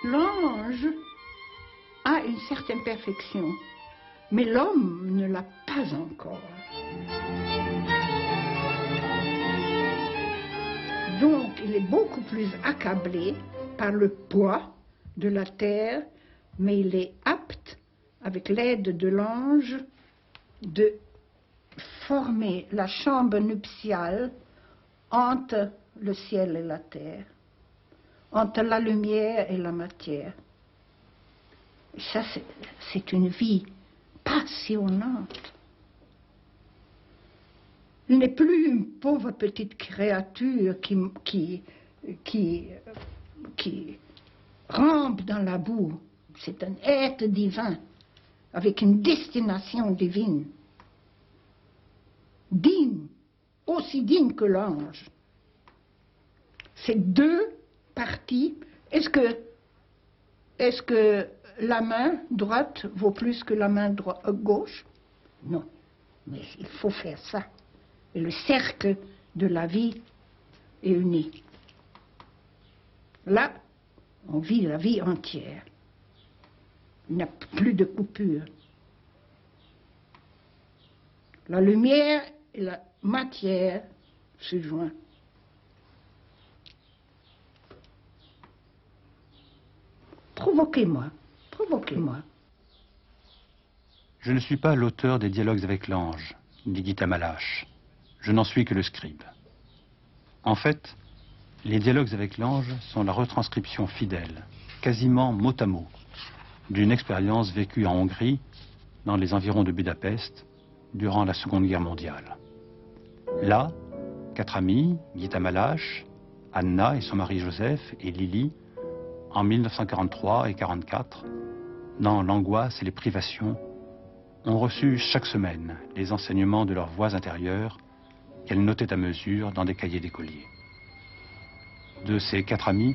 L'ange a une certaine perfection, mais l'homme ne l'a pas encore. Donc, il est beaucoup plus accablé par le poids de la terre, mais il est apte, avec l'aide de l'ange, de former la chambre nuptiale entre le ciel et la terre, entre la lumière et la matière. Ça, c'est une vie passionnante. Il n'est plus une pauvre petite créature qui rampe dans la boue. C'est un être divin, avec une destination divine. Digne, aussi digne que l'ange. C'est deux parties. Est-ce que la main droite vaut plus que la main gauche? Non, mais il faut faire ça. Et le cercle de la vie est uni. Là, on vit la vie entière. Il n'y a plus de coupure. La lumière et la matière se joignent. Provoquez-moi, provoquez-moi. Je ne suis pas l'auteur des dialogues avec l'ange, dit Gita Malache. Je n'en suis que le scribe. En fait, les dialogues avec l'ange sont la retranscription fidèle, quasiment mot à mot, d'une expérience vécue en Hongrie, dans les environs de Budapest, durant la Seconde Guerre mondiale. Là, 4 amis, Gita Malache, Anna et son mari Joseph et Lily, en 1943 et 1944, dans l'angoisse et les privations, ont reçu chaque semaine les enseignements de leurs voix intérieures qu'elles notaient à mesure dans des cahiers d'écoliers. De ces 4 amis,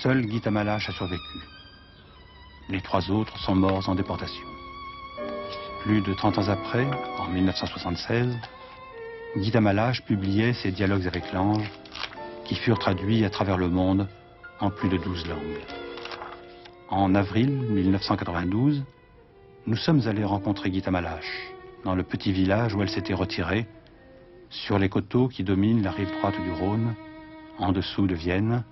seul Gita Malache a survécu. Les 3 autres sont morts en déportation. Plus de 30 ans après, en 1976, Gita Malache publiait ses dialogues avec l'ange, qui furent traduits à travers le monde en plus de 12 langues. En avril 1992, nous sommes allés rencontrer Gita Malache, dans le petit village où elle s'était retirée, sur les coteaux qui dominent la rive droite du Rhône, en dessous de Vienne,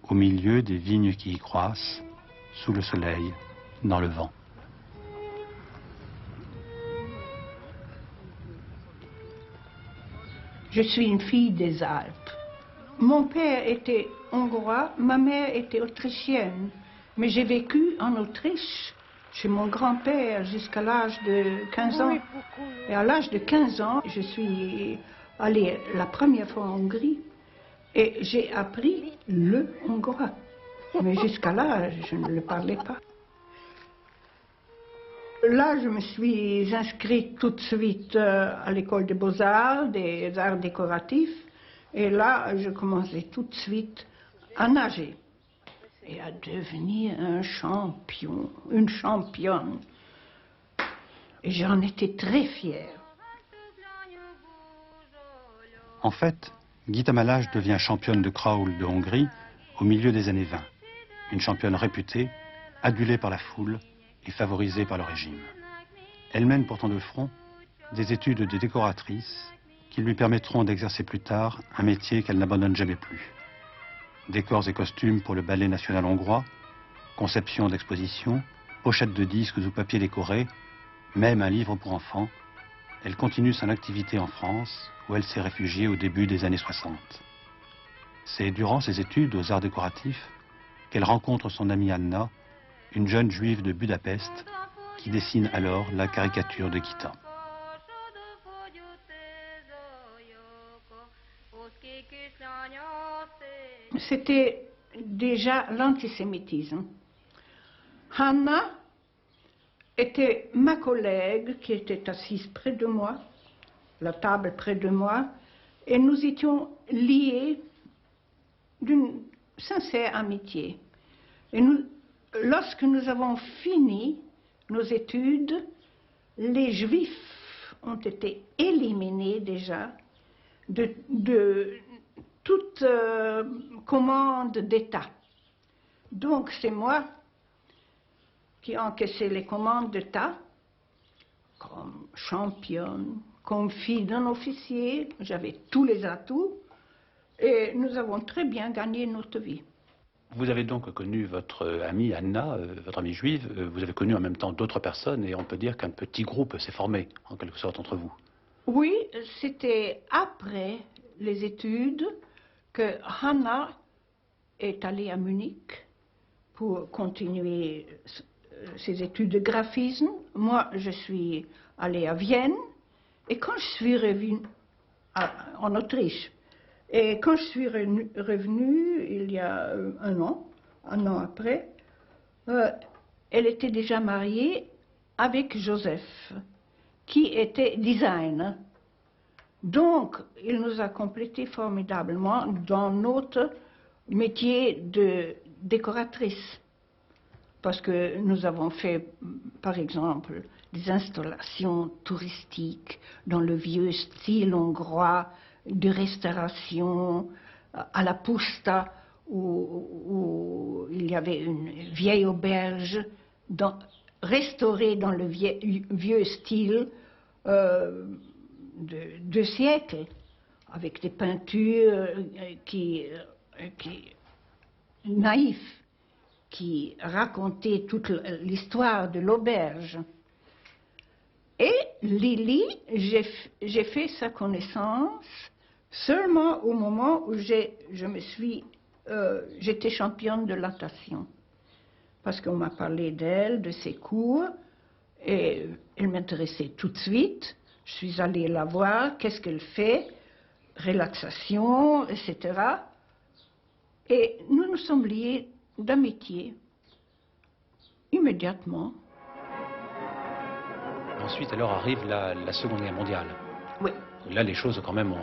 au milieu des vignes qui y croissent, sous le soleil, dans le vent. Je suis une fille des Alpes. Mon père était hongrois, ma mère était autrichienne, mais j'ai vécu en Autriche chez mon grand-père jusqu'à l'âge de 15 ans. Et à l'âge de 15 ans, je suis allée la première fois en Hongrie et j'ai appris le hongrois. Mais jusqu'à là, je ne le parlais pas. Là, je me suis inscrite tout de suite à l'école des beaux-arts, des arts décoratifs. Et là, je commençais tout de suite à nager et à devenir un champion, une championne. Et j'en étais très fière. En fait, Gita Malache devient championne de crawl de Hongrie au milieu des années 20. Une championne réputée, adulée par la foule et favorisée par le régime. Elle mène pourtant de front des études de décoratrice qui lui permettront d'exercer plus tard un métier qu'elle n'abandonne jamais plus. Décors et costumes pour le ballet national hongrois, conception d'expositions, pochettes de disques ou papiers décorés, même un livre pour enfants, elle continue son activité en France, où elle s'est réfugiée au début des années 60. C'est durant ses études aux arts décoratifs qu'elle rencontre son amie Anna, une jeune juive de Budapest, qui dessine alors la caricature de Gita. C'était déjà l'antisémitisme. Hanna était ma collègue qui était assise près de moi, la table près de moi, et nous étions liés d'une sincère amitié. Et lorsque nous avons fini nos études, les Juifs ont été éliminés déjà de toute commande d'État. Donc c'est moi qui ai encaissé les commandes de tas, comme championne, comme fille d'un officier, j'avais tous les atouts, et nous avons très bien gagné notre vie. Vous avez donc connu votre amie Anna, votre amie juive, vous avez connu en même temps d'autres personnes, et on peut dire qu'un petit groupe s'est formé, en quelque sorte, entre vous. Oui, c'était après les études que Hannah est allée à Munich pour continuer ses études de graphisme. Moi, je suis allée à Vienne, et quand je suis revenue en Autriche, et quand je suis revenue il y a un an après, elle était déjà mariée avec Joseph, qui était designer. Donc, il nous a complété formidablement dans notre métier de décoratrice. Parce que nous avons fait, par exemple, des installations touristiques dans le vieux style hongrois de restauration à la Pusta, où il y avait une vieille auberge restaurée dans le vieux style de siècles, avec des peintures naïves, qui racontaient toute l'histoire de l'auberge. Et Lily, j'ai fait sa connaissance seulement au moment où j'étais championne de natation. Parce qu'on m'a parlé d'elle, de ses cours, et elle m'intéressait tout de suite. Je suis allée la voir, qu'est-ce qu'elle fait, relaxation, etc. Et nous nous sommes liés d'amitié, immédiatement. Ensuite, alors, arrive la Seconde Guerre mondiale. Oui. Là, les choses, quand même,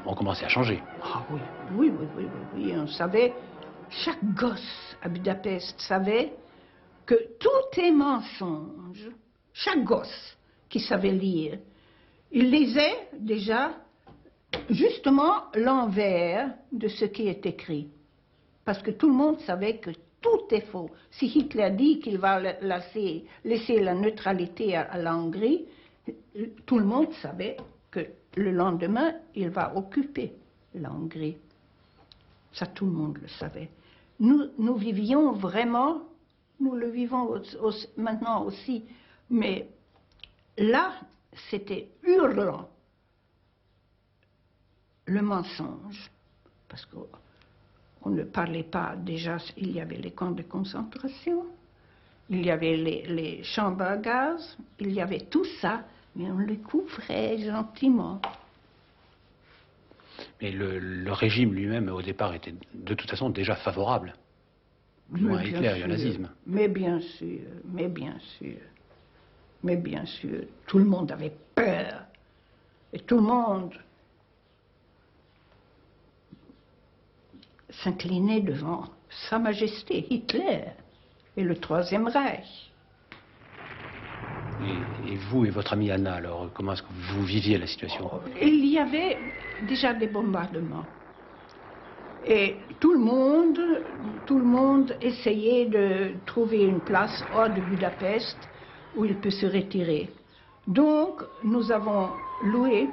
ont commencé à changer. Ah oui. On savait, chaque gosse à Budapest savait que tout est mensonge. Chaque gosse qui savait lire, il lisait déjà justement l'envers de ce qui est écrit. Parce que tout le monde savait que tout est faux. Si Hitler dit qu'il va laisser la neutralité à la Hongrie, tout le monde savait que le lendemain, il va occuper la Hongrie. Ça, tout le monde le savait. Nous vivions vraiment, nous le vivons maintenant aussi, mais là, c'était hurlant, le mensonge, parce qu'on ne parlait pas, déjà, il y avait les camps de concentration, il y avait les chambres à gaz, il y avait tout ça, mais on le couvrait gentiment. Mais le régime lui-même, au départ, était de toute façon déjà favorable, du moins à Hitler et au nazisme. Mais bien sûr, tout le monde avait peur. Et tout le monde s'inclinait devant Sa Majesté Hitler et le Troisième Reich. Et vous et votre amie Anna, alors, comment est-ce que vous viviez la situation? Il y avait déjà des bombardements. Et tout le monde essayait de trouver une place hors de Budapest où il peut se retirer. Donc, nous avons loué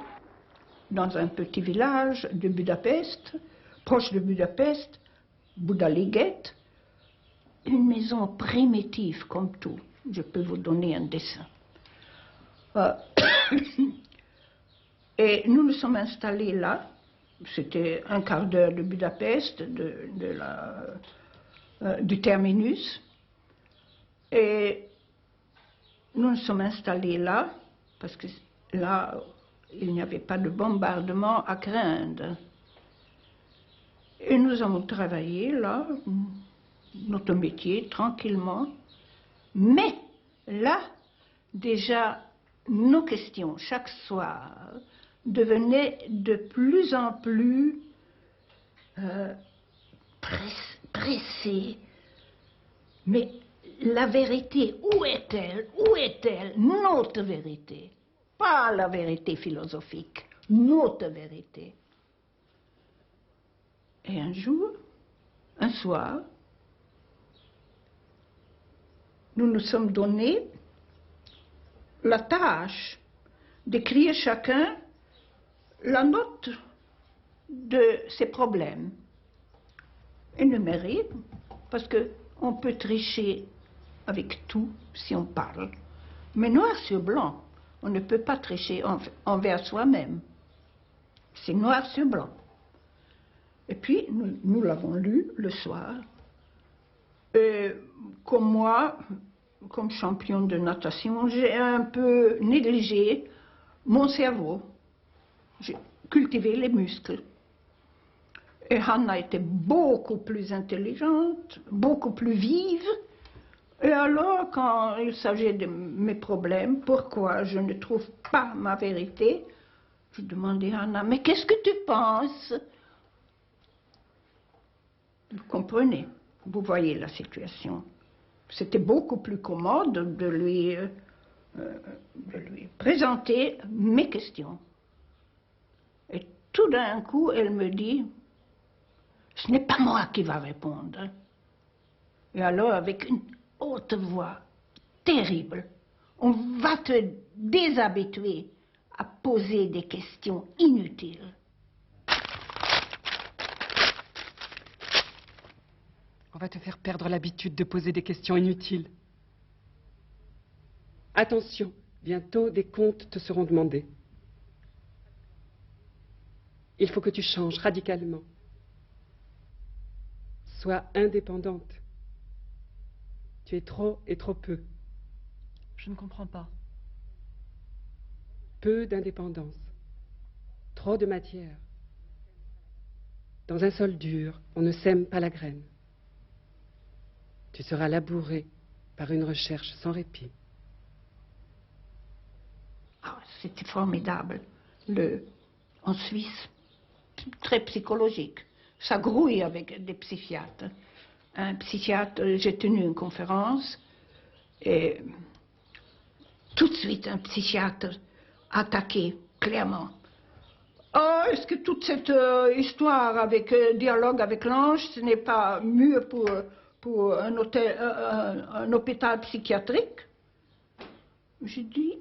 dans un petit village de Budapest, proche de Budapest, Budaliget, une maison primitive comme tout. Je peux vous donner un dessin. Et nous nous sommes installés là. C'était un quart d'heure de Budapest, du terminus. Et nous nous sommes installés là, parce que là, il n'y avait pas de bombardement à craindre. Et nous avons travaillé là, notre métier, tranquillement. Mais là, déjà, nos questions, chaque soir, devenaient de plus en plus pressées. Mais la vérité, où est-elle? Où est-elle? Notre vérité. Pas la vérité philosophique, notre vérité. Et un jour, un soir, nous nous sommes donné la tâche d'écrire chacun la note de ses problèmes. Énumérés, parce qu'on peut tricher avec tout si on parle. Mais noir sur blanc, on ne peut pas tricher envers soi-même. C'est noir sur blanc. Et puis, nous l'avons lu le soir. Comme moi, comme champion de natation, j'ai un peu négligé mon cerveau. J'ai cultivé les muscles. Et Hanna était beaucoup plus intelligente, beaucoup plus vive. Et alors, quand il s'agit de mes problèmes, pourquoi je ne trouve pas ma vérité, je demandais à Hanna, mais qu'est-ce que tu penses? Vous comprenez, vous voyez la situation. C'était beaucoup plus commode de lui présenter mes questions. Et tout d'un coup, elle me dit, ce n'est pas moi qui va répondre. Et alors, avec une haute voix terrible, on va te déshabituer à poser des questions inutiles. On va te faire perdre l'habitude de poser des questions inutiles. Attention, bientôt des comptes te seront demandés. Il faut que tu changes radicalement. Sois indépendante. Tu es trop et trop peu. Je ne comprends pas. Peu d'indépendance. Trop de matière. Dans un sol dur, on ne sème pas la graine. Tu seras labouré par une recherche sans répit. Ah, c'était formidable. En Suisse, très psychologique. Ça grouille avec des psychiatres. Un psychiatre, j'ai tenu une conférence et tout de suite un psychiatre attaqué clairement. Oh, est-ce que toute cette histoire avec dialogue avec l'ange, ce n'est pas mieux pour un hôpital psychiatrique? J'ai dit,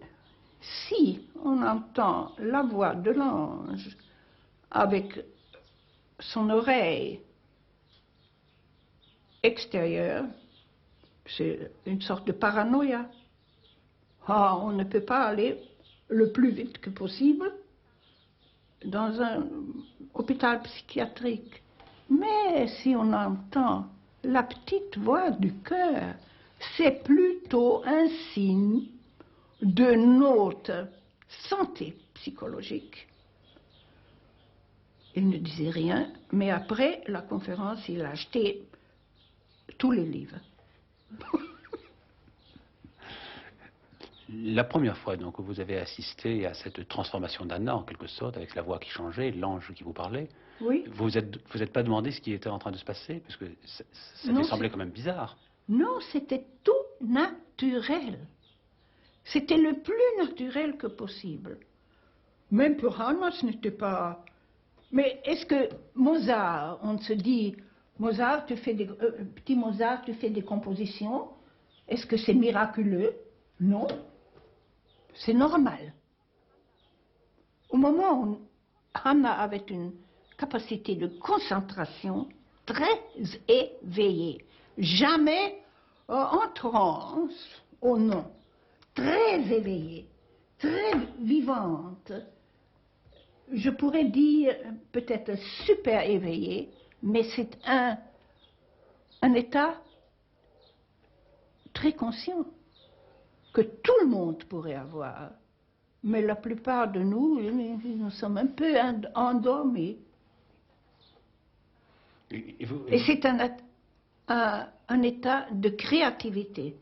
si on entend la voix de l'ange avec son oreille extérieure, c'est une sorte de paranoïa. Ah, on ne peut pas aller le plus vite que possible dans un hôpital psychiatrique. Mais si on entend la petite voix du cœur, c'est plutôt un signe de notre santé psychologique. Il ne disait rien, mais après la conférence, il a acheté tous les livres. La première fois donc où vous avez assisté à cette transformation d'Anna, en quelque sorte, avec la voix qui changeait, l'ange qui vous parlait, Oui. vous êtes pas demandé ce qui était en train de se passer? Parce que ça Non, me semblait quand même bizarre. Non, c'était tout naturel. C'était le plus naturel que possible. Même pour Hanna, ce n'était pas... Mais est-ce que Mozart, on se dit, Mozart, petit Mozart, tu fais des compositions, est-ce que c'est miraculeux? Non, c'est normal. Au moment où Hanna avait une capacité de concentration très éveillée, jamais en transe, oh non, très éveillée, très vivante. Je pourrais dire peut-être super éveillée, mais c'est un état très conscient que tout le monde pourrait avoir. Mais la plupart de nous, nous sommes un peu endormis. Et c'est un état de créativité.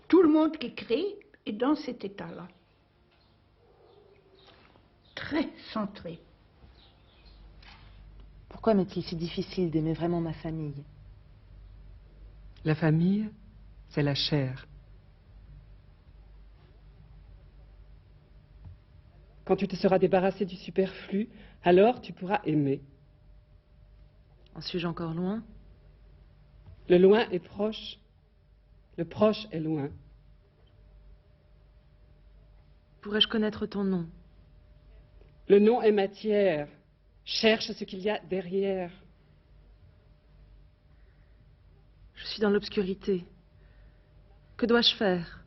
Tout le monde qui crée est dans cet état-là. Très centré. Pourquoi m'est-il si difficile d'aimer vraiment ma famille? La famille, c'est la chair. Quand tu te seras débarrassé du superflu, alors tu pourras aimer. En suis-je encore loin? Le loin est proche. Le proche est loin. Pourrais-je connaître ton nom? Le nom est matière. Cherche ce qu'il y a derrière. Je suis dans l'obscurité. Que dois-je faire?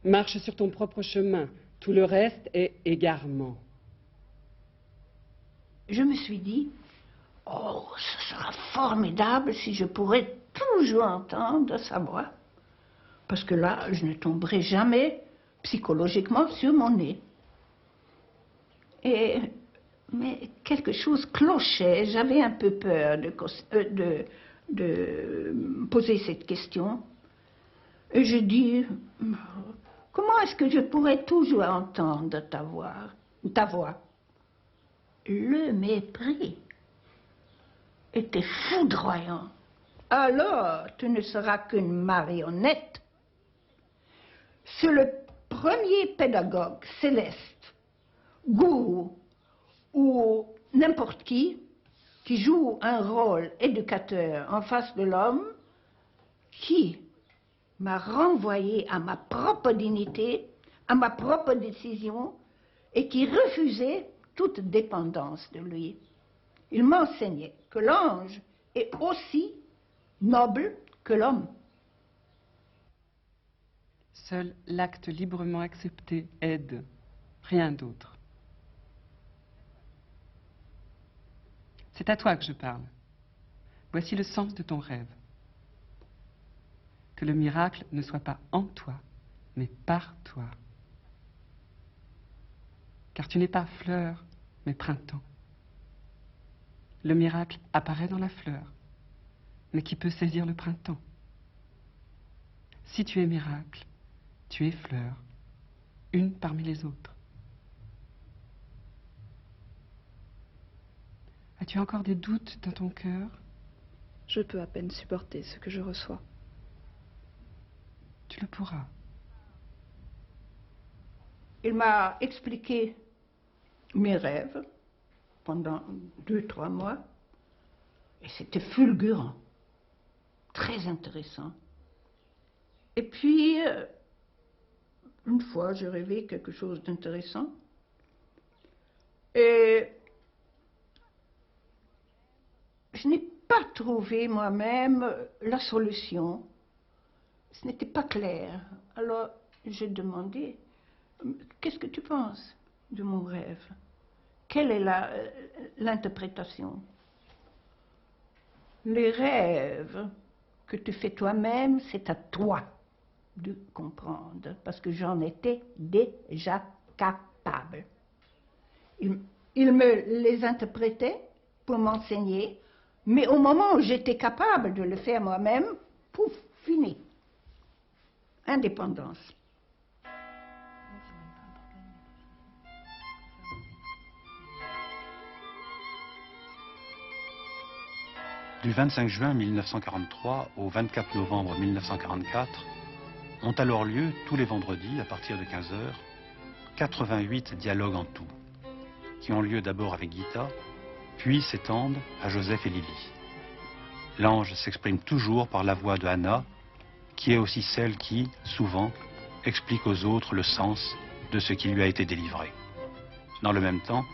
Marche sur ton propre chemin. Tout le reste est égarement. Je me suis dit, oh, ce sera formidable si je pourrais toujours entendre sa voix. Parce que là, je ne tomberai jamais psychologiquement sur mon nez. Mais quelque chose clochait, j'avais un peu peur de poser cette question. Et je dis, comment est-ce que je pourrais toujours entendre ta voix? Le mépris était foudroyant. Alors, tu ne seras qu'une marionnette. C'est le premier pédagogue céleste, gourou ou n'importe qui joue un rôle éducateur en face de l'homme, qui m'a renvoyé à ma propre dignité, à ma propre décision, et qui refusait toute dépendance de lui. Il m'enseignait que l'ange est aussi noble que l'homme. Seul l'acte librement accepté aide, rien d'autre. C'est à toi que je parle. Voici le sens de ton rêve. Que le miracle ne soit pas en toi, mais par toi. Car tu n'es pas fleur, mais printemps. Le miracle apparaît dans la fleur, mais qui peut saisir le printemps? Si tu es miracle, tu es fleur, une parmi les autres. As-tu encore des doutes dans ton cœur? Je peux à peine supporter ce que je reçois. Tu le pourras. Il m'a expliqué mes rêves pendant 2-3 mois, et c'était fulgurant, très intéressant. Et puis, une fois, j'ai rêvé quelque chose d'intéressant, et je n'ai pas trouvé moi-même la solution. Ce n'était pas clair. Alors, j'ai demandé, qu'est-ce que tu penses de mon rêve? Quelle est l'interprétation? Les rêves que tu fais toi-même, c'est à toi de comprendre, parce que j'en étais déjà capable. Il me les interprétait pour m'enseigner, mais au moment où j'étais capable de le faire moi-même, pouf, fini. Indépendance. Du 25 juin 1943 au 24 novembre 1944 ont alors lieu, tous les vendredis, à partir de 15 h, 88 dialogues en tout, qui ont lieu d'abord avec Gita, puis s'étendent à Joseph et Lily. L'ange s'exprime toujours par la voix de Anna, qui est aussi celle qui, souvent, explique aux autres le sens de ce qui lui a été délivré. Dans le même temps,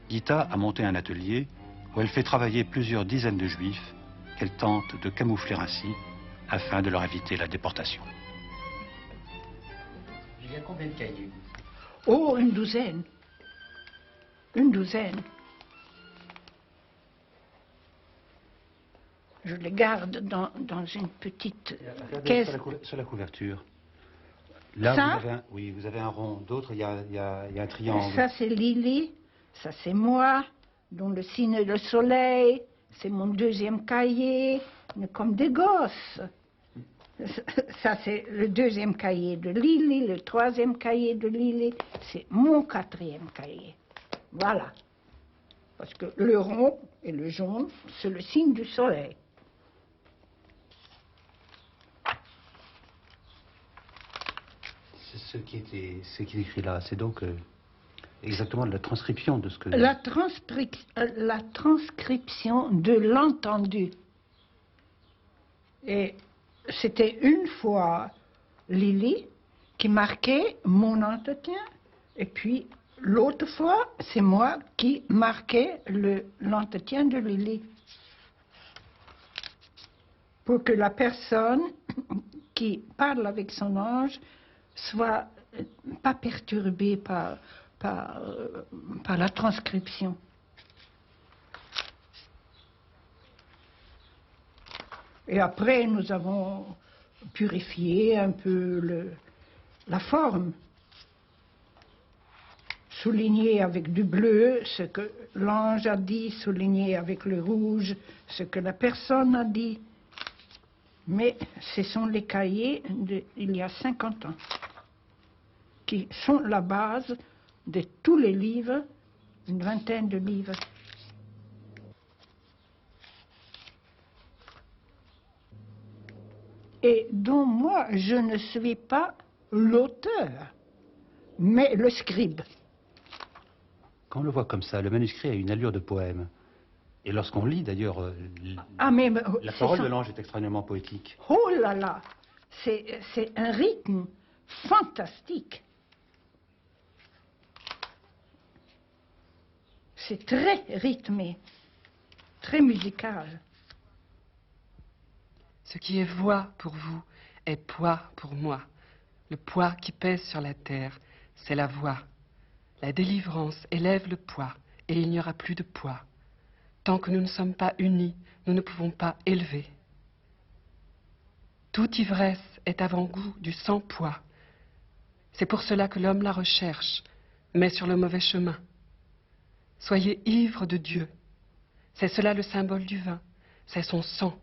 Gita a monté un atelier où elle fait travailler plusieurs dizaines de juifs qu'elle tente de camoufler ainsi afin de leur éviter la déportation. Il y a combien de cahiers? Oh, une douzaine. Une douzaine. Je les garde dans une petite caisse. Sur la couverture. Là, Ça, vous avez un rond. D'autres, il y a un triangle. Ça, c'est Lily. Ça, c'est moi, dont le signe est le soleil. C'est mon deuxième cahier. On est comme des gosses. Ça, c'est le deuxième cahier de Lily. Le troisième cahier de Lily. C'est mon quatrième cahier. Voilà. Parce que le rond et le jaune, c'est le signe du soleil. Ce qui est écrit là, c'est donc exactement la transcription de ce que... La transcription de l'entendu. Et c'était une fois Lily qui marquait mon entretien, et puis l'autre fois, c'est moi qui marquais l'entretien de Lily. Pour que la personne qui parle avec son ange soit pas perturbée par la transcription. Et après, nous avons purifié un peu la forme. Souligné avec du bleu ce que l'ange a dit, souligné avec le rouge ce que la personne a dit. Mais ce sont les cahiers d'il y a 50 ans qui sont la base de tous les livres, une vingtaine de livres. Et dont moi, je ne suis pas l'auteur, mais le scribe. Quand on le voit comme ça, le manuscrit a une allure de poème. Et lorsqu'on lit, d'ailleurs, la parole de l'ange est extrêmement poétique. Oh là là, c'est un rythme fantastique. C'est très rythmé, très musical. Ce qui est voix pour vous est poids pour moi. Le poids qui pèse sur la terre, c'est la voix. La délivrance élève le poids et il n'y aura plus de poids. Tant que nous ne sommes pas unis, nous ne pouvons pas élever. Toute ivresse est avant-goût du sans-poids. C'est pour cela que l'homme la recherche, mais sur le mauvais chemin. Soyez ivres de Dieu. C'est cela le symbole du vin, c'est son sang.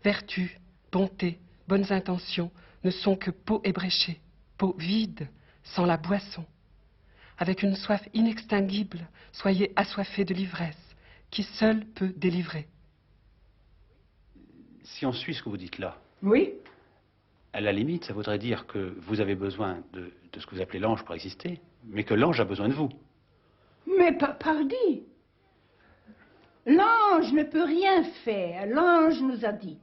Vertu, bonté, bonnes intentions ne sont que peau ébréchée, peau vide, sans la boisson. Avec une soif inextinguible, soyez assoiffés de l'ivresse, qui seule peut délivrer. Si on suit ce que vous dites là, Oui. À la limite, ça voudrait dire que vous avez besoin de ce que vous appelez l'ange pour exister, mais que l'ange a besoin de vous. Mais pardi, l'ange ne peut rien faire. L'ange nous a dit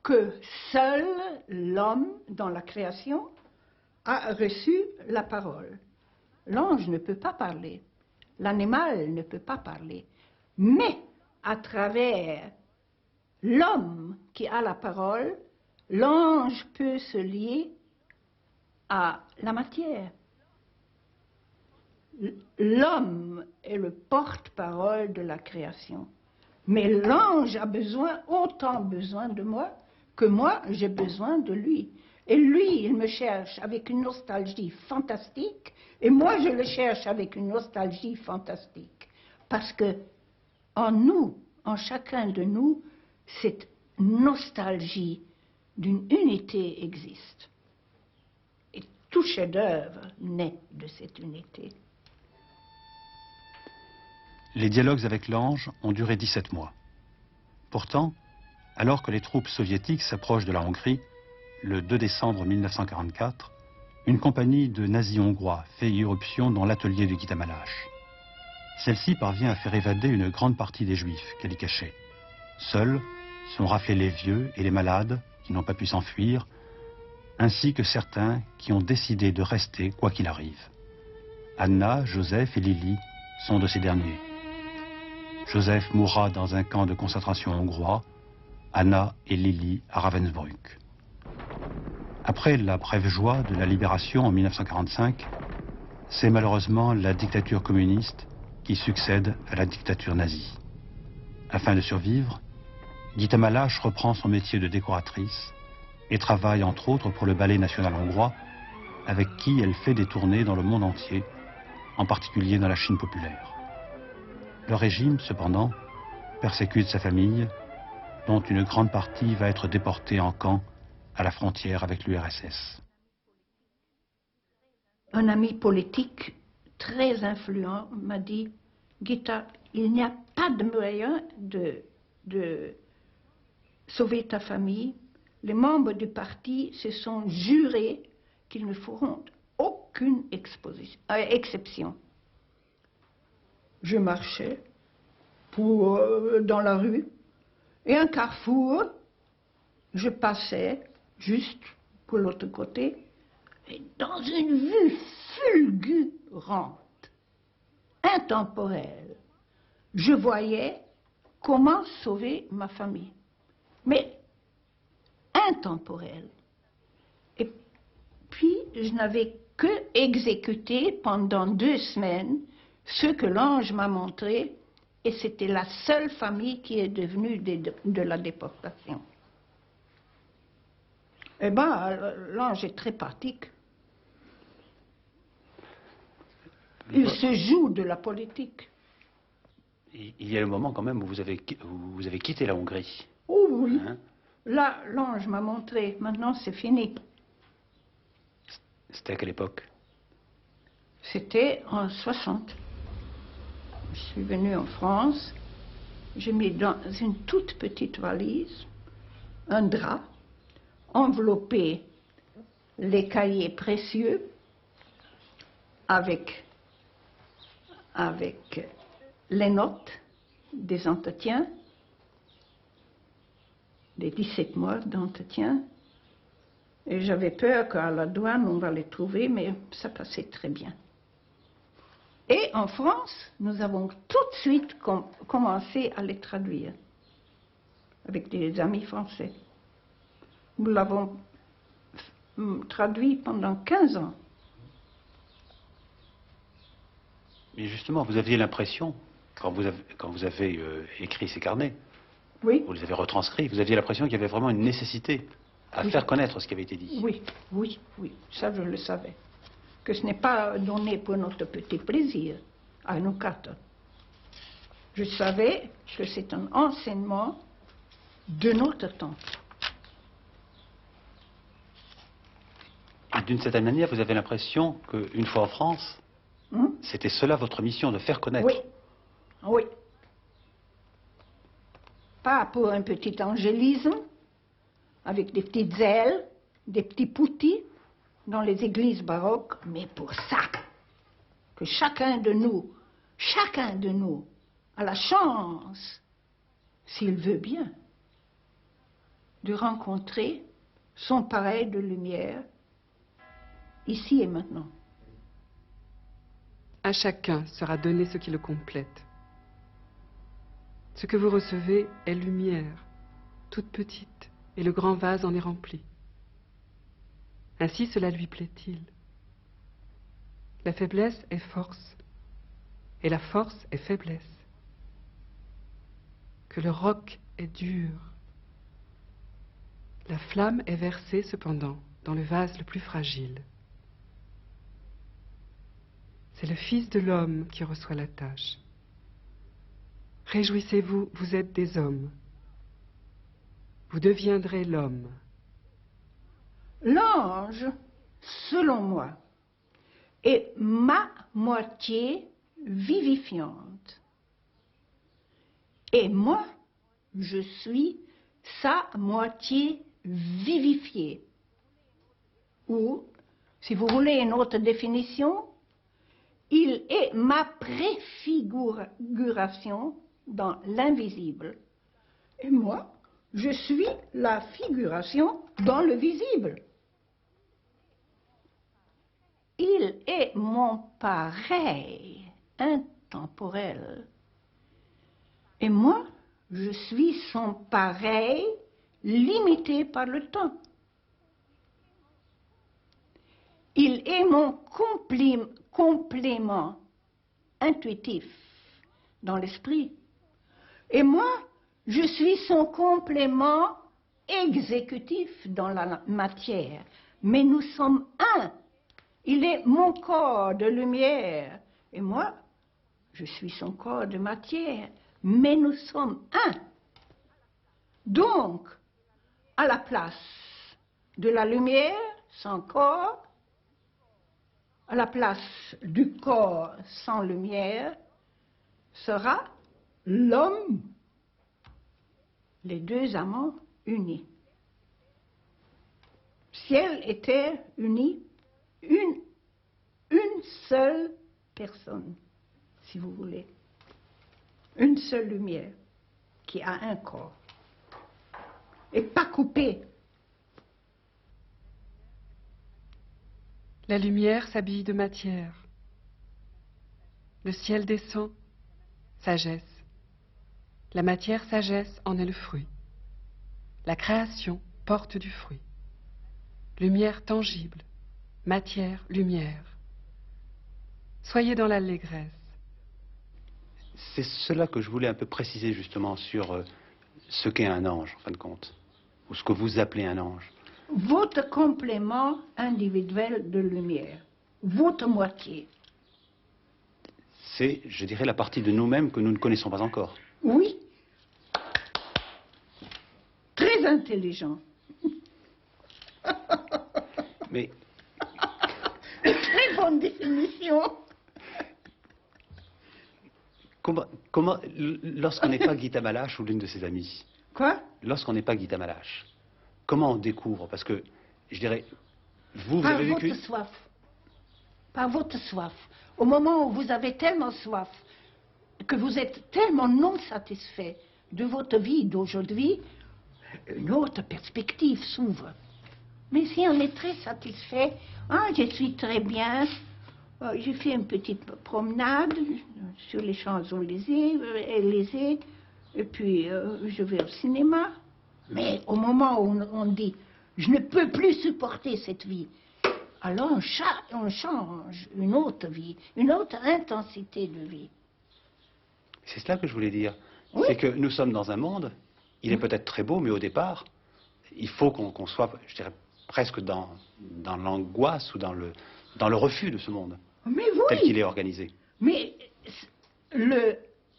que seul l'homme dans la création a reçu la parole. L'ange ne peut pas parler, l'animal ne peut pas parler, mais à travers l'homme qui a la parole, l'ange peut se lier à la matière. L'homme est le porte-parole de la création, mais l'ange a autant besoin de moi que moi j'ai besoin de lui. Et lui, il me cherche avec une nostalgie fantastique, et moi, je le cherche avec une nostalgie fantastique. Parce que en nous, en chacun de nous, cette nostalgie d'une unité existe. Et tout chef-d'œuvre naît de cette unité. Les dialogues avec l'ange ont duré 17 mois. Pourtant, alors que les troupes soviétiques s'approchent de la Hongrie, le 2 décembre 1944, une compagnie de nazis hongrois fait irruption dans l'atelier de Gita Malache. Celle-ci parvient à faire évader une grande partie des Juifs qu'elle y cachait. Seuls sont raflés les vieux et les malades qui n'ont pas pu s'enfuir, ainsi que certains qui ont décidé de rester quoi qu'il arrive. Anna, Joseph et Lily sont de ces derniers. Joseph mourra dans un camp de concentration hongrois, Anna et Lily à Ravensbrück. Après la brève joie de la libération en 1945, c'est malheureusement la dictature communiste qui succède à la dictature nazie. Afin de survivre, Gita Malache reprend son métier de décoratrice et travaille entre autres pour le Ballet national hongrois, avec qui elle fait des tournées dans le monde entier, en particulier dans la Chine populaire. Le régime, cependant, persécute sa famille, dont une grande partie va être déportée en camp à la frontière avec l'URSS. Un ami politique très influent m'a dit « Gita, il n'y a pas de moyen de sauver ta famille. Les membres du parti se sont jurés qu'ils ne feront aucune exception. » Je marchais dans la rue et un carrefour, je passais juste pour l'autre côté, et dans une vue fulgurante, intemporelle, je voyais comment sauver ma famille. Mais intemporelle. Et puis, je n'avais que exécuté pendant 2 semaines ce que l'ange m'a montré, et c'était la seule famille qui est devenue de la déportation. Eh bien, l'ange est très pratique. Il se joue de la politique. Il y a le moment quand même où vous avez quitté la Hongrie. Oh oui. Hein? Là, l'ange m'a montré, maintenant c'est fini. C'était à quelle époque? C'était en 60. Je suis venue en France, j'ai mis dans une toute petite valise un drap, enveloppé les cahiers précieux avec les notes des entretiens, des 17 mois d'entretien. Et j'avais peur qu'à la douane on va les trouver, mais ça passait très bien. Et en France, nous avons tout de suite commencé à les traduire avec des amis français. Nous l'avons traduit pendant 15 ans. Mais justement, vous aviez l'impression, quand vous avez écrit ces carnets, Oui. vous les avez retranscrits, vous aviez l'impression qu'il y avait vraiment une nécessité à faire connaître ce qui avait été dit. Oui, oui, oui, ça je le savais. Que ce n'est pas donné pour notre petit plaisir à nous quatre. Je savais que c'est un enseignement de notre temps. Et d'une certaine manière, vous avez l'impression qu'une fois en France, c'était cela votre mission, de faire connaître. Oui, oui. Pas pour un petit angélisme, avec des petites ailes, des petits poutis dans les églises baroques, mais pour ça, que chacun de nous a la chance, s'il veut bien, de rencontrer son pareil de lumière, ici et maintenant. À chacun sera donné ce qui le complète. Ce que vous recevez est lumière, toute petite, et le grand vase en est rempli. Ainsi cela lui plaît-il. La faiblesse est force, et la force est faiblesse. Que le roc est dur. La flamme est versée cependant dans le vase le plus fragile. C'est le Fils de l'homme qui reçoit la tâche. Réjouissez-vous, vous êtes des hommes. Vous deviendrez l'homme. L'ange, selon moi, est ma moitié vivifiante. Et moi, je suis sa moitié vivifiée. Ou, si vous voulez une autre définition, il est ma préfiguration dans l'invisible. Et moi, je suis la figuration dans le visible. Il est mon pareil intemporel. Et moi, je suis son pareil limité par le temps. Il est mon complément intuitif dans l'esprit. Et moi, je suis son complément exécutif dans la matière. Mais nous sommes un. Il est mon corps de lumière. Et moi, je suis son corps de matière. Mais nous sommes un. Donc, à la place de la lumière, sans corps, à la place du corps sans lumière, sera l'homme, les deux amants unis. Si elles étaient unies, une seule personne, si vous voulez, une seule lumière qui a un corps. et pas coupé. La lumière s'habille de matière. Le ciel descend, sagesse. La matière sagesse en est le fruit. La création porte du fruit. Lumière tangible, matière, lumière. Soyez dans l'allégresse. C'est cela que je voulais un peu préciser justement sur ce qu'est un ange, en fin de compte, ou ce que vous appelez un ange. Votre complément individuel de lumière, votre moitié. C'est, je dirais, la partie de nous-mêmes que nous ne connaissons pas encore. Oui. Très intelligent. Mais Très bonne définition. comment lorsqu'on n'est pas Gita Malache ou l'une de ses amies, Quoi? lorsqu'on n'est pas Gita Malache, comment on découvre? Parce que, je dirais, vous Par avez vécu... votre soif. Par votre soif. Au moment où vous avez tellement soif, que vous êtes tellement non satisfait de votre vie d'aujourd'hui, une autre perspective s'ouvre. Mais si on est très satisfait, ah, je suis très bien, j'ai fait une petite promenade sur les Champs-Élysées, et puis je vais au cinéma. Mais au moment où on dit, je ne peux plus supporter cette vie, alors on change une autre vie, une autre intensité de vie. C'est cela que je voulais dire. Oui. C'est que nous sommes dans un monde, il est peut-être très beau, mais au départ, il faut qu'on soit, je dirais, presque dans l'angoisse ou dans le refus de ce monde, Mais oui. tel qu'il est organisé. Mais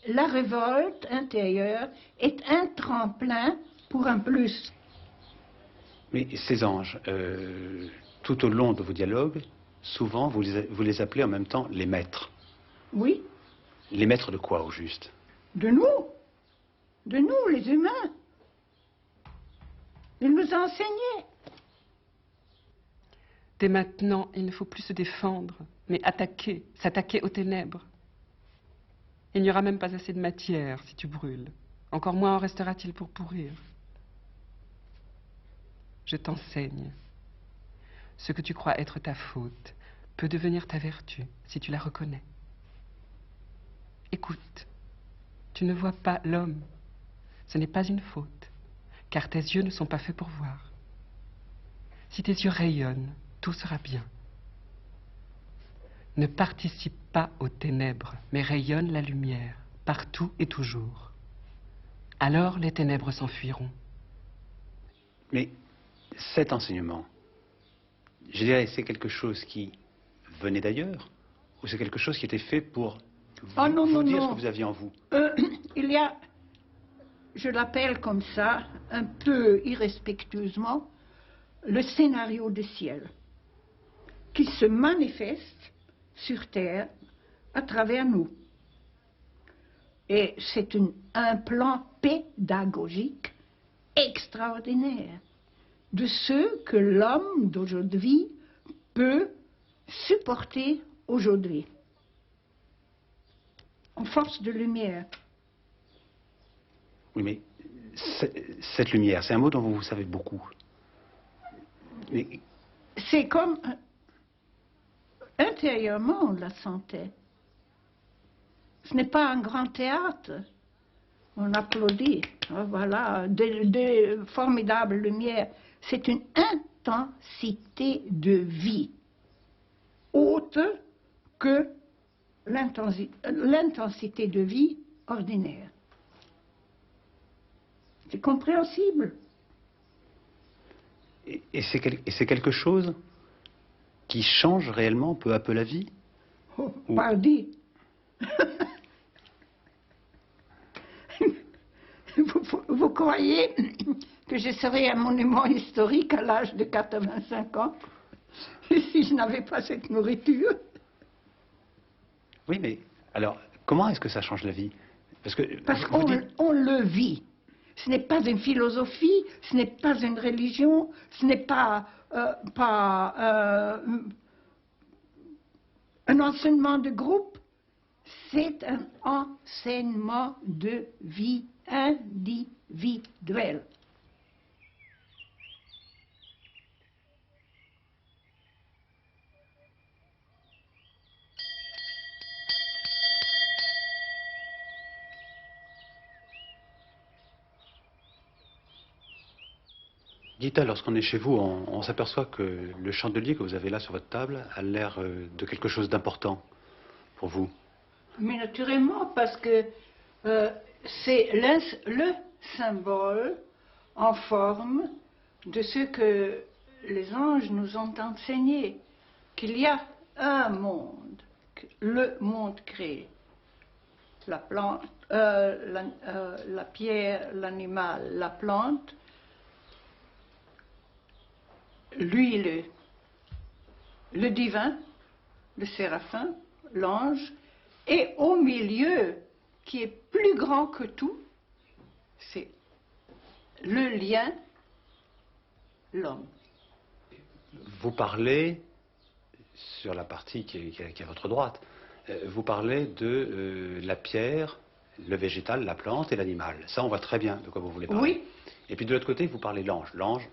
la révolte intérieure est un tremplin pour un plus. Mais ces anges, tout au long de vos dialogues, souvent vous les appelez en même temps les maîtres. Oui, Les maîtres de quoi, au juste? de nous les humains. Ils nous enseignaient. Dès maintenant, il ne faut plus se défendre, mais attaquer, s'attaquer aux ténèbres. Il n'y aura même pas assez de matière si tu brûles. Encore moins en restera-t-il pour pourrir. Je t'enseigne. Ce que tu crois être ta faute peut devenir ta vertu si tu la reconnais. Écoute, tu ne vois pas l'homme. Ce n'est pas une faute, car tes yeux ne sont pas faits pour voir. Si tes yeux rayonnent, tout sera bien. Ne participe pas aux ténèbres, mais rayonne la lumière, partout et toujours. Alors les ténèbres s'enfuiront. Mais cet enseignement, je dirais, c'est quelque chose qui venait d'ailleurs, ou c'est quelque chose qui était fait pour vous dire ce que vous aviez en vous? Il y a, je l'appelle comme ça, un peu irrespectueusement, le scénario du ciel, qui se manifeste sur Terre à travers nous. Et c'est un plan pédagogique extraordinaire de ce que l'homme d'aujourd'hui peut supporter aujourd'hui. En force de lumière. Oui, mais cette lumière, c'est un mot dont vous savez beaucoup. Mais C'est comme intérieurement on la sentait. Ce n'est pas un grand théâtre. On applaudit. Oh, voilà, de formidables lumières. C'est une intensité de vie autre que l'intensité de vie ordinaire. C'est compréhensible. Et c'est quelque chose qui change réellement peu à peu la vie? Oh, pardi. Vous croyez que je serais un monument historique à l'âge de 85 ans si je n'avais pas cette nourriture? Oui, mais alors, comment est-ce que ça change la vie? Parce qu'on le vit. Ce n'est pas une philosophie, ce n'est pas une religion, ce n'est pas un enseignement de groupe, c'est un enseignement de vie individuelle. Gita, lorsqu'on est chez vous, on s'aperçoit que le chandelier que vous avez là sur votre table a l'air de quelque chose d'important pour vous. Mais naturellement, parce que c'est le symbole en forme de ce que les anges nous ont enseigné, qu'il y a un monde, le monde créé, la plante, la pierre, l'animal, la plante, lui, le divin, le séraphin, l'ange, et au milieu, qui est plus grand que tout, c'est le lien, l'homme. Vous parlez, sur la partie qui est à votre droite, vous parlez de la pierre, le végétal, la plante et l'animal. Ça, on voit très bien de quoi vous voulez parler. Oui. Et puis de l'autre côté, vous parlez l'ange. L'ange,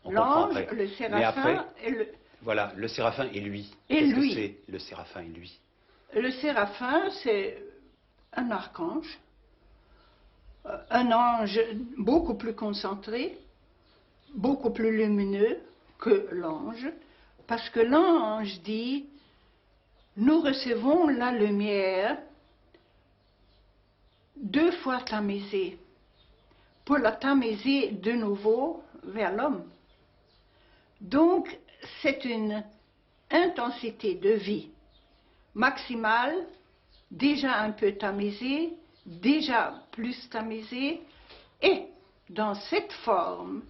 on L'ange, comprend après. le Mais séraphin après, et le... voilà, le séraphin et lui. Et Qu'est-ce lui. que c'est, le séraphin et lui? Le séraphin, c'est un archange, un ange beaucoup plus concentré, beaucoup plus lumineux que l'ange, parce que l'ange dit, nous recevons la lumière 2 fois tamisée, pour la tamiser de nouveau vers l'homme. Donc, c'est une intensité de vie maximale, déjà un peu tamisée, déjà plus tamisée, et dans cette forme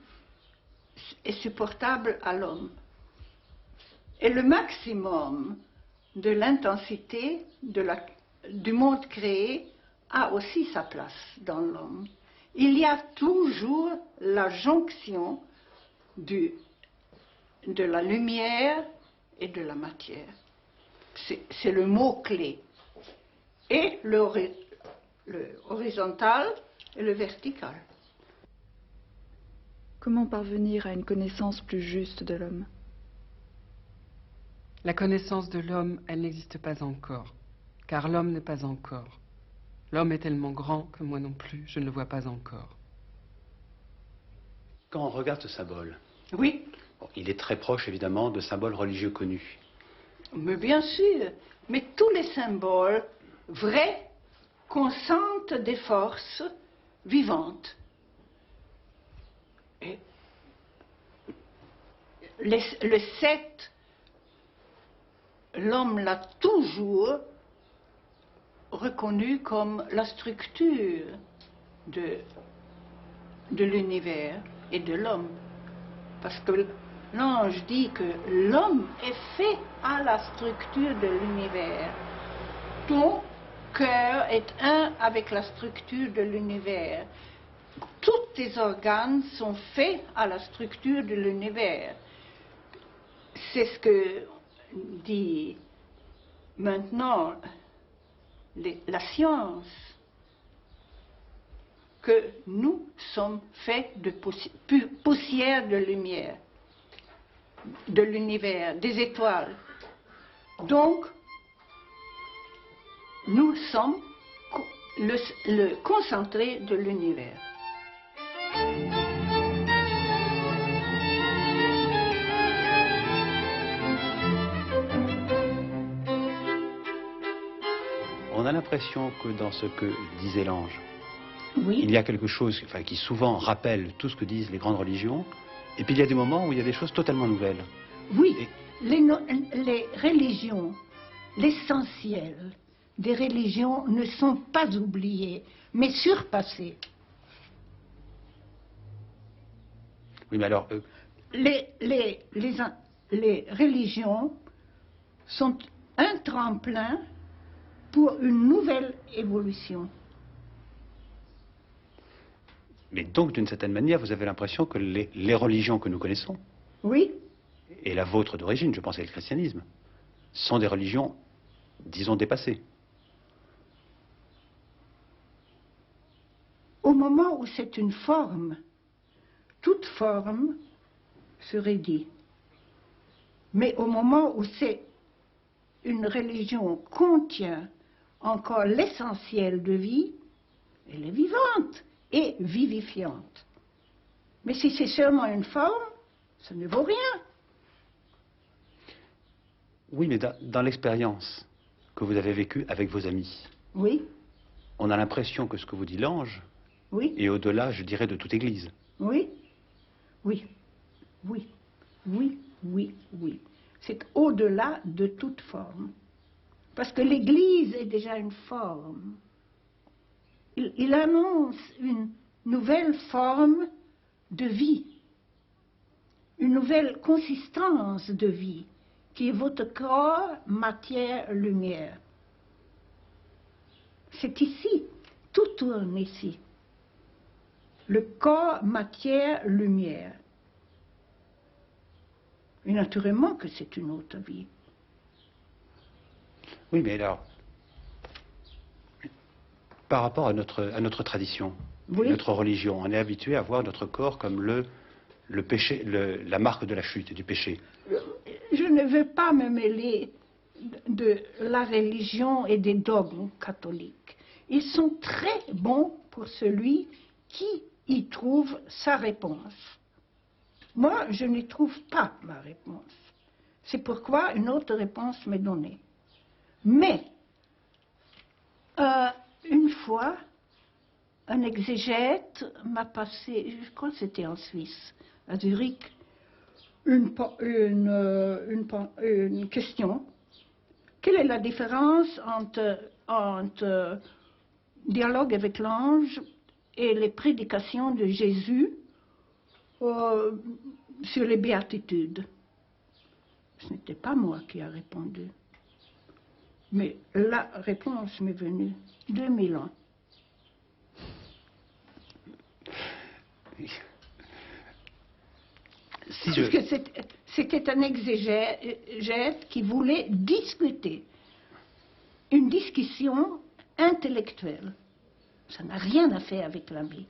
est supportable à l'homme. Et le maximum de l'intensité du monde créé a aussi sa place dans l'homme. Il y a toujours la jonction de la lumière et de la matière. C'est le mot-clé. Et le horizontal et le vertical. Comment parvenir à une connaissance plus juste de l'homme? La connaissance de l'homme, elle n'existe pas encore, car l'homme n'est pas encore. L'homme est tellement grand que moi non plus, je ne le vois pas encore. Quand on regarde ce symbole, Oui, bon, il est très proche évidemment de symboles religieux connus. mais bien sûr. Mais tous les symboles vrais consentent des forces vivantes. Et le 7, l'homme l'a toujours reconnu comme la structure de l'univers et de l'homme. Parce que l'ange dit que l'homme est fait à la structure de l'univers. Ton cœur est un avec la structure de l'univers. Tous tes organes sont faits à la structure de l'univers. C'est ce que dit maintenant la science, que nous sommes faits de poussière de lumière, de l'univers, des étoiles. Donc, nous sommes le concentré de l'univers. On a l'impression que dans ce que disait l'ange, Oui. il y a quelque chose qui souvent rappelle tout ce que disent les grandes religions, et puis il y a des moments où il y a des choses totalement nouvelles. Oui, Et- les religions, l'essentiel des religions ne sont pas oubliées, mais surpassées. Oui, mais alors, Les religions sont un tremplin pour une nouvelle évolution. mais donc d'une certaine manière, vous avez l'impression que les religions que nous connaissons, Oui, et la vôtre d'origine, je pense c'est le christianisme, sont des religions, disons, dépassées. au moment où c'est une forme, toute forme se raidit. Mais au moment où c'est une religion contient encore l'essentiel de vie, elle est vivante et vivifiante. Mais si c'est seulement une forme, ça ne vaut rien. Oui, mais dans l'expérience que vous avez vécue avec vos amis, Oui, on a l'impression que ce que vous dit l'ange oui, est au-delà, je dirais, de toute église. oui, oui, oui, oui, oui, oui. C'est au-delà de toute forme. Parce que l'Église est déjà une forme. Il annonce une nouvelle forme de vie, une nouvelle consistance de vie, qui est votre corps, matière, lumière. C'est ici, tout tourne ici. Le corps, matière, lumière. Et naturellement que c'est une autre vie. Oui, mais alors, par rapport à notre tradition, Oui. notre religion, on est habitué à voir notre corps comme le péché, la marque de la chute et du péché. Je ne veux pas me mêler de la religion et des dogmes catholiques. Ils sont très bons pour celui qui y trouve sa réponse. Moi, je n'y trouve pas ma réponse. C'est pourquoi une autre réponse m'est donnée. Mais, une fois, un exégète m'a passé, je crois que c'était en Suisse, à Zurich, une question. Quelle est la différence entre dialogue avec l'ange et les prédications de Jésus sur les béatitudes? Ce n'était pas moi qui ai répondu. Mais la réponse m'est venue 2000 ans. Si Parce que c'était un exégète qui voulait discuter. Une discussion intellectuelle. Ça n'a rien à faire avec la vie.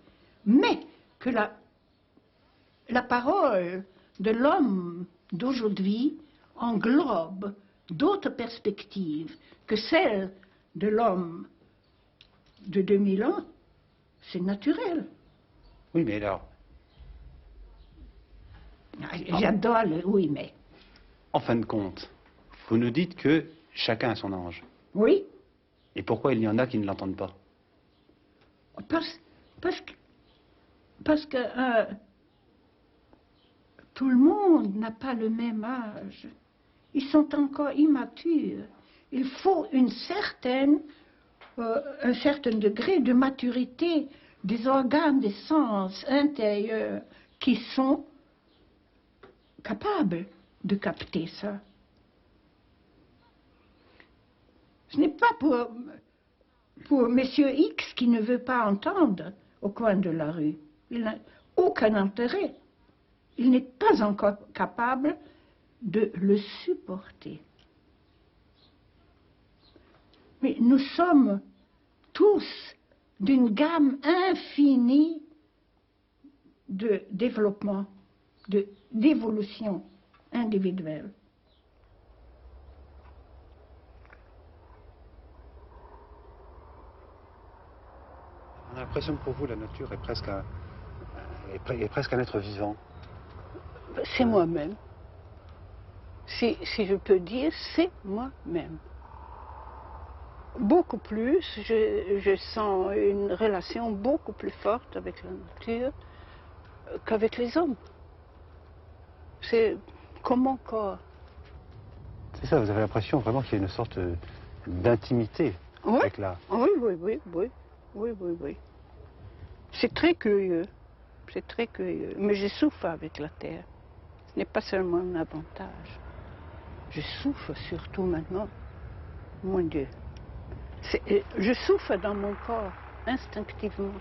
Mais que la parole de l'homme d'aujourd'hui englobe d'autres perspectives que celles de l'homme de 2000 ans, c'est naturel. Oui, mais alors, J'adore le oui, mais. en fin de compte, vous nous dites que chacun a son ange. Oui, Et pourquoi il y en a qui ne l'entendent pas? parce que tout le monde n'a pas le même âge. Ils sont encore immatures. Il faut un certain degré de maturité des organes des sens intérieurs qui sont capables de capter ça. Ce n'est pas pour Monsieur X qui ne veut pas entendre au coin de la rue. Il n'a aucun intérêt. Il n'est pas encore capable de le supporter. Mais nous sommes tous d'une gamme infinie de développement, d'évolution individuelle. On a l'impression que pour vous, la nature est presque un être vivant. C'est moi-même. Si je peux dire, c'est moi-même. Beaucoup plus, je sens une relation beaucoup plus forte avec la nature qu'avec les hommes. C'est comme mon corps. C'est ça, vous avez l'impression vraiment qu'il y a une sorte d'intimité avec la... Oui. C'est très curieux. C'est très curieux. Mais je souffre avec la terre. Ce n'est pas seulement un avantage. Je souffre surtout maintenant. Mon Dieu. Je souffre dans mon corps, instinctivement.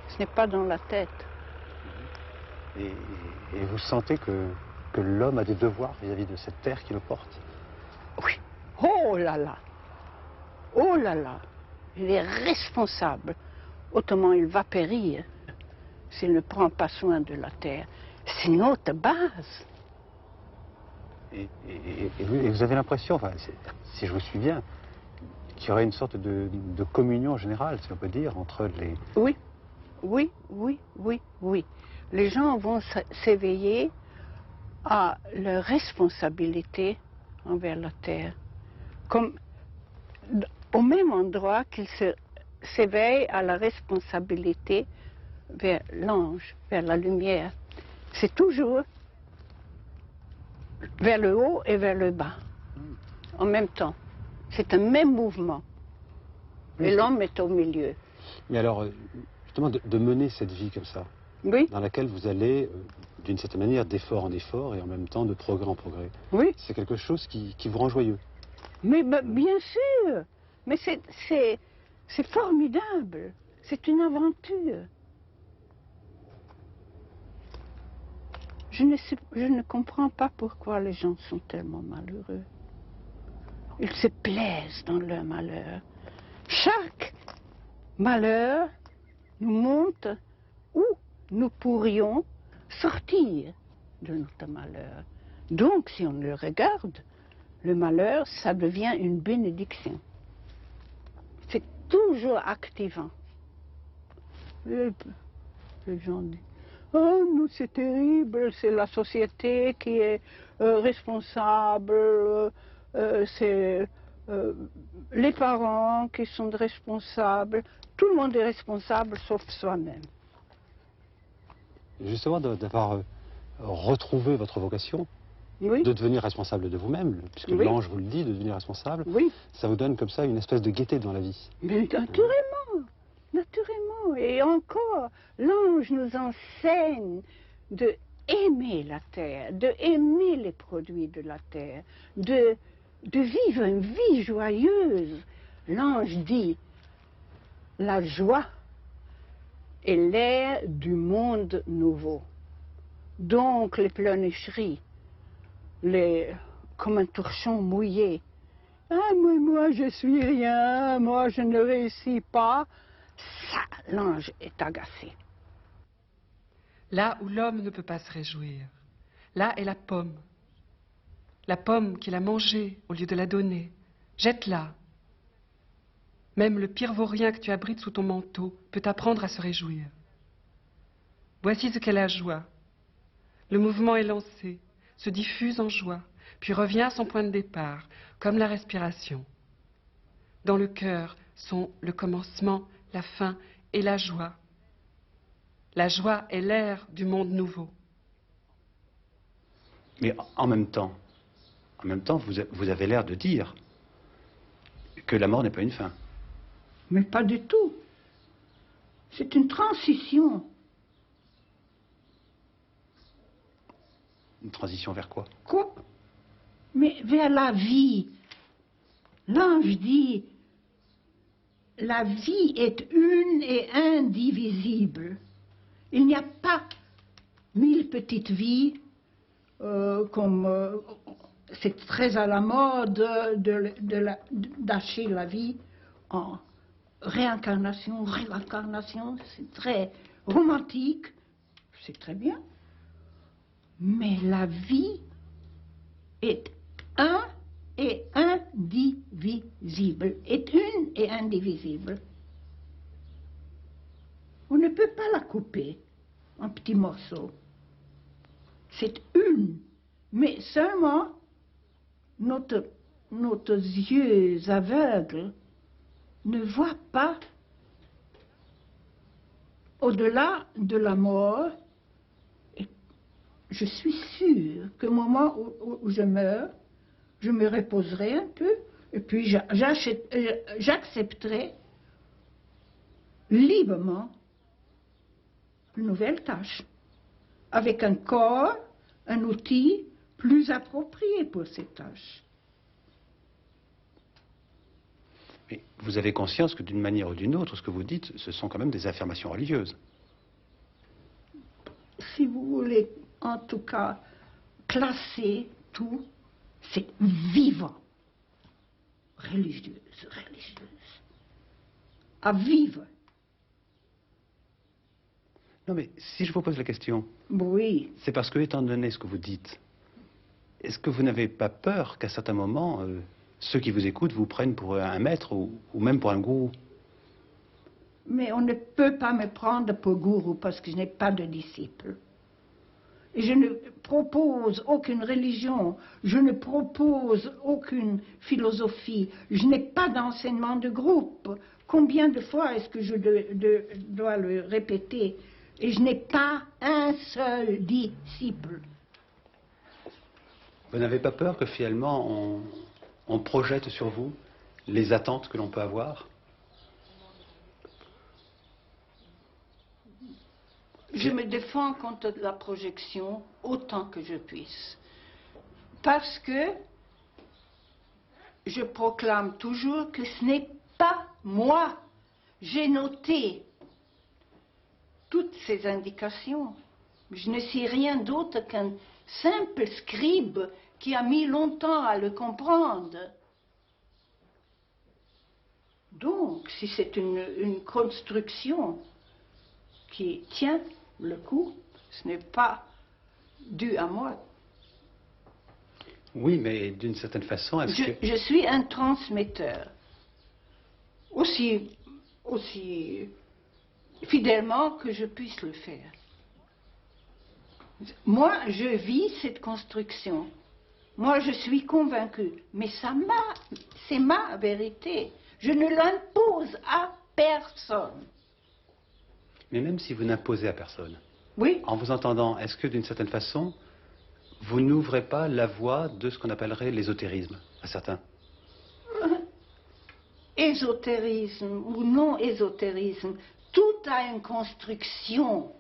Ce n'est pas dans la tête. Et vous sentez que l'homme a des devoirs vis-à-vis de cette terre qui le porte? Oui. Oh là là. Oh là là. Il est responsable. Autrement, il va périr s'il ne prend pas soin de la terre. C'est notre base. Et vous avez l'impression, enfin, si je vous suis bien, qu'il y aurait une sorte de communion générale, si on peut dire, entre les... Oui. les gens vont s'éveiller à leur responsabilité envers la terre, comme au même endroit qu'ils s'éveillent à la responsabilité vers l'ange, vers la lumière. C'est toujours vers le haut et vers le bas, en même temps. C'est un même mouvement. Et l'homme est au milieu. Mais alors, justement, de mener cette vie comme ça, Oui, dans laquelle vous allez, d'une certaine manière, d'effort en effort et en même temps de progrès en progrès, oui. c'est quelque chose qui vous rend joyeux. Mais bien sûr. Mais c'est formidable. C'est une aventure. Je ne comprends pas pourquoi les gens sont tellement malheureux. Ils se plaisent dans leur malheur. Chaque malheur nous montre où nous pourrions sortir de notre malheur. Donc, si on le regarde, le malheur, ça devient une bénédiction. C'est toujours activant. Et les gens disent, oh, nous, c'est terrible, c'est la société qui est responsable, c'est les parents qui sont responsables. Tout le monde est responsable sauf soi-même. Justement, d'avoir retrouvé votre vocation, Oui, de devenir responsable de vous-même, puisque Oui. l'ange vous le dit, de devenir responsable, oui, ça vous donne comme ça une espèce de gaieté dans la vie. mais naturellement, naturellement. Et encore, l'ange nous enseigne de aimer la terre, de aimer les produits de la terre, de vivre une vie joyeuse. L'ange dit, la joie est l'air du monde nouveau. Donc les pleurnicheries, comme un torchon mouillé. Ah, moi, je suis rien, moi, je ne réussis pas. Ça, l'ange est agacé. Là où l'homme ne peut pas se réjouir, là est la pomme. La pomme qu'il a mangée au lieu de la donner. Jette-la. Même le pire vaurien que tu abrites sous ton manteau peut t'apprendre à se réjouir. Voici ce qu'est la joie. Le mouvement est lancé, se diffuse en joie, puis revient à son point de départ, comme la respiration. Dans le cœur sont le commencement, la fin et la joie. La joie est l'air du monde nouveau. Mais en même temps, vous avez l'air de dire que la mort n'est pas une fin. Mais pas du tout. C'est une transition. Une transition vers quoi? Quoi? Mais vers la vie. L'ange dit, la vie est une et indivisible. Il n'y a pas 1000 petites vies comme c'est très à la mode d'acheter la vie en réincarnation, c'est très romantique, c'est très bien. Mais la vie est un et indivisible, est une et indivisible. On ne peut pas la couper en petits morceaux. C'est une, mais seulement nos yeux aveugles ne voient pas au-delà de la mort. Et je suis sûre qu'au moment où je meurs, je me reposerai un peu et puis j'accepterai librement une nouvelle tâche, avec un corps, un outil plus approprié pour cette tâche. Mais vous avez conscience que d'une manière ou d'une autre, ce que vous dites, ce sont quand même des affirmations religieuses. Si vous voulez, en tout cas, classer tout, c'est vivant. Religieuse. À vivre. Non mais si je vous pose la question, Oui. c'est parce que, étant donné ce que vous dites, est-ce que vous n'avez pas peur qu'à certains moments, ceux qui vous écoutent vous prennent pour un maître ou même pour un gourou? Mais on ne peut pas me prendre pour gourou parce que je n'ai pas de disciples. Et je ne propose aucune religion, je ne propose aucune philosophie, je n'ai pas d'enseignement de groupe. Combien de fois est-ce que je dois le répéter? Et je n'ai pas un seul disciple. Vous n'avez pas peur que finalement on projette sur vous les attentes que l'on peut avoir? Je me défends contre la projection autant que je puisse. Parce que je proclame toujours que ce n'est pas moi. J'ai noté toutes ces indications. Je ne suis rien d'autre qu'un simple scribe qui a mis longtemps à le comprendre. Donc, si c'est une construction qui tient le coup, ce n'est pas dû à moi. Oui, mais d'une certaine façon, est-ce que... Je suis un transmetteur. Aussi fidèlement que je puisse le faire. Moi, je vis cette construction. Moi, je suis convaincue. Mais c'est ma vérité. Je ne l'impose à personne. Mais même si vous n'imposez à personne, oui. En vous entendant, est-ce que d'une certaine façon, vous n'ouvrez pas la voie de ce qu'on appellerait l'ésotérisme, à certains? Ésotérisme ou non ésotérisme, tout a une construction.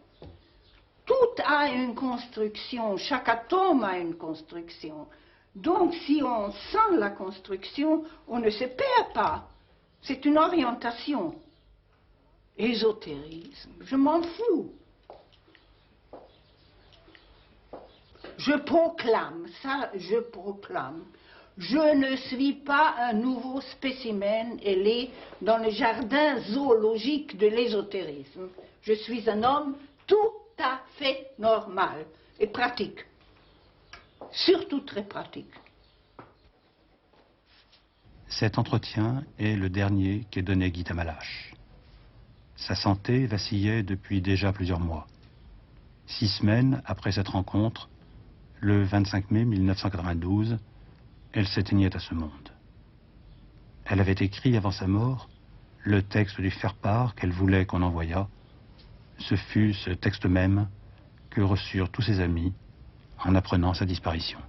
Tout a une construction. Chaque atome a une construction. Donc, si on sent la construction, on ne se perd pas. C'est une orientation. Ésotérisme, je m'en fous. Je proclame, ça je proclame. Je ne suis pas un nouveau spécimen ailé dans le jardin zoologique de l'ésotérisme. Je suis un homme tout à fait normal et pratique. Surtout très pratique. Cet entretien est le dernier qu'ait donné Gita Malache. Sa santé vacillait depuis déjà plusieurs mois. 6 semaines après cette rencontre, le 25 mai 1992, elle s'éteignait à ce monde. Elle avait écrit avant sa mort le texte du faire-part qu'elle voulait qu'on envoyât. Ce fut ce texte même que reçurent tous ses amis en apprenant sa disparition.